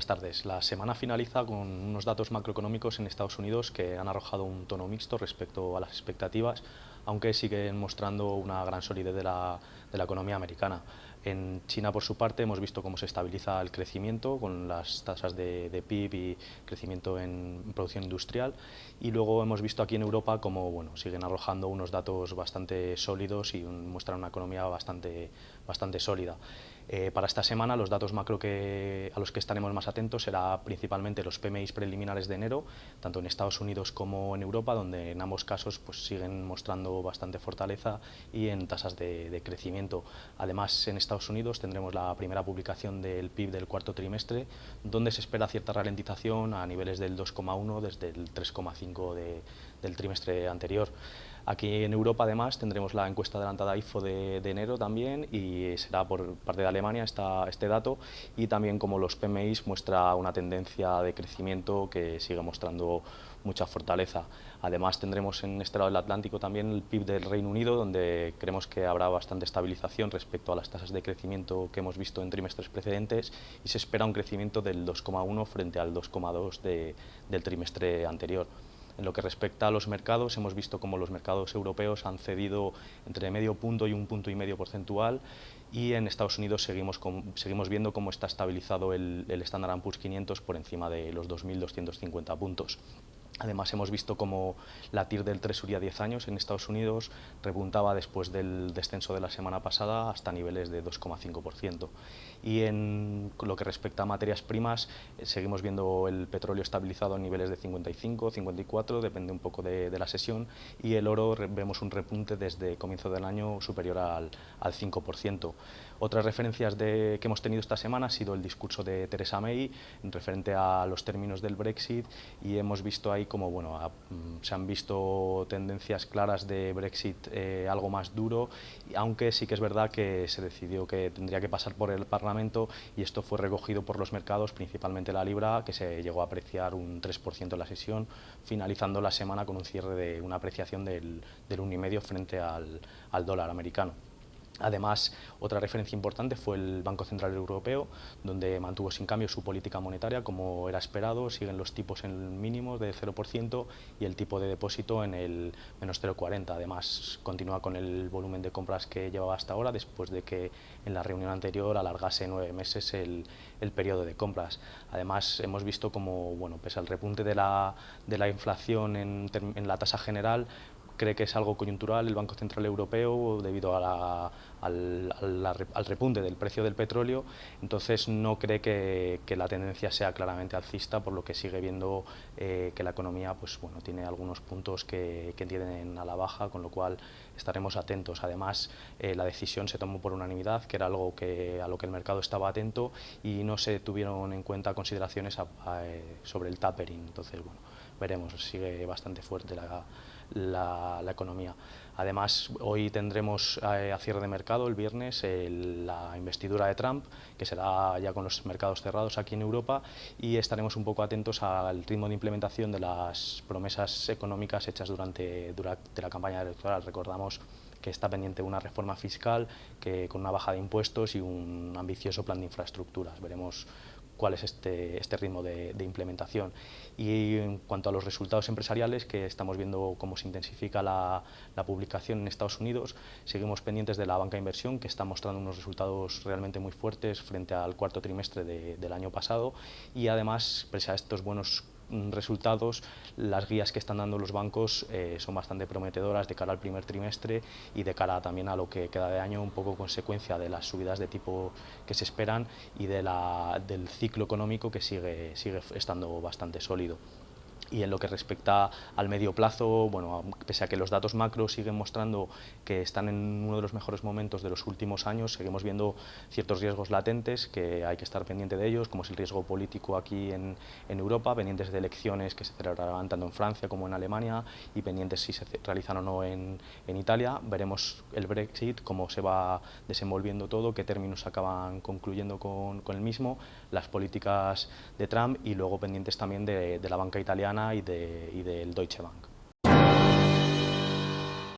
Buenas tardes. La semana finaliza con unos datos macroeconómicos en Estados Unidos que han arrojado un tono mixto respecto a las expectativas, aunque siguen mostrando una gran solidez de la economía americana. En China, por su parte, hemos visto cómo se estabiliza el crecimiento con las tasas de PIB y crecimiento en producción industrial, y luego hemos visto aquí en Europa cómo siguen arrojando unos datos bastante sólidos y muestran una economía bastante sólida. Para esta semana los datos macro a los que estaremos más atentos será principalmente los PMIs preliminares de enero, tanto en Estados Unidos como en Europa, donde en ambos casos siguen mostrando bastante fortaleza y en tasas de crecimiento. Además, en Estados Unidos tendremos la primera publicación del PIB del cuarto trimestre, donde se espera cierta ralentización a niveles del 2,1 desde el 3,5 del trimestre anterior. Aquí en Europa, además, tendremos la encuesta adelantada IFO de enero también, y será por parte de Alemania este dato, y también como los PMIs muestra una tendencia de crecimiento que sigue mostrando mucha fortaleza. Además, tendremos en este lado del Atlántico también el PIB del Reino Unido, donde creemos que habrá bastante estabilización respecto a las tasas de crecimiento que hemos visto en trimestres precedentes, y se espera un crecimiento del 2,1 frente al 2,2 del trimestre anterior. En lo que respecta a los mercados, hemos visto cómo los mercados europeos han cedido entre medio punto y 1,5 puntos porcentual, y en Estados Unidos seguimos viendo cómo está estabilizado el Standard & Poor's 500 por encima de los 2.250 puntos. Además, hemos visto cómo la TIR del Treasury a 10 años en Estados Unidos repuntaba después del descenso de la semana pasada hasta niveles de 2,5%. Y en lo que respecta a materias primas, seguimos viendo el petróleo estabilizado en niveles de 55, 54, depende un poco de la sesión, y el oro vemos un repunte desde comienzo del año superior al 5%. Otras referencias que hemos tenido esta semana ha sido el discurso de Theresa May en referente a los términos del Brexit, y hemos visto ahí como se han visto tendencias claras de Brexit algo más duro, aunque sí que es verdad que se decidió que tendría que pasar por el Parlamento, y esto fue recogido por los mercados, principalmente la libra, que se llegó a apreciar un 3% en la sesión, finalizando la semana con un cierre de una apreciación del 1,5% frente al dólar americano. Además, otra referencia importante fue el Banco Central Europeo, donde mantuvo sin cambio su política monetaria como era esperado. Siguen los tipos en mínimos de 0% y el tipo de depósito en el menos 0,40. Además, continúa con el volumen de compras que llevaba hasta ahora, después de que en la reunión anterior alargase 9 meses el periodo de compras. Además, hemos visto como, pese al repunte de la inflación en la tasa general, cree que es algo coyuntural el Banco Central Europeo debido al repunte del precio del petróleo. Entonces no cree que la tendencia sea claramente alcista, por lo que sigue viendo que la economía tiene algunos puntos que tienden a la baja, con lo cual estaremos atentos. Además, la decisión se tomó por unanimidad, que era algo a lo que el mercado estaba atento, y no se tuvieron en cuenta consideraciones sobre el tapering. Entonces, veremos, sigue bastante fuerte la economía. Además, hoy tendremos a cierre de mercado el viernes la investidura de Trump, que será ya con los mercados cerrados aquí en Europa, y estaremos un poco atentos al ritmo de implementación de las promesas económicas hechas durante la campaña electoral. Recordamos que está pendiente una reforma fiscal con una baja de impuestos y un ambicioso plan de infraestructuras. Veremos cuál es este ritmo de implementación. Y en cuanto a los resultados empresariales, que estamos viendo cómo se intensifica la publicación en Estados Unidos, seguimos pendientes de la banca de inversión, que está mostrando unos resultados realmente muy fuertes frente al cuarto trimestre del año pasado, y además, pese a estos buenos resultados, las guías que están dando los bancos son bastante prometedoras de cara al primer trimestre y de cara también a lo que queda de año, un poco consecuencia de las subidas de tipo que se esperan y del ciclo económico, que sigue estando bastante sólido. Y en lo que respecta al medio plazo, pese a que los datos macro siguen mostrando que están en uno de los mejores momentos de los últimos años, seguimos viendo ciertos riesgos latentes que hay que estar pendiente de ellos, como es el riesgo político aquí en Europa, pendientes de elecciones que se celebrarán tanto en Francia como en Alemania, y pendientes si se realizan o no en Italia. Veremos el Brexit, cómo se va desenvolviendo todo, qué términos acaban concluyendo con el mismo, las políticas de Trump, y luego pendientes también de la banca italiana y del Deutsche Bank.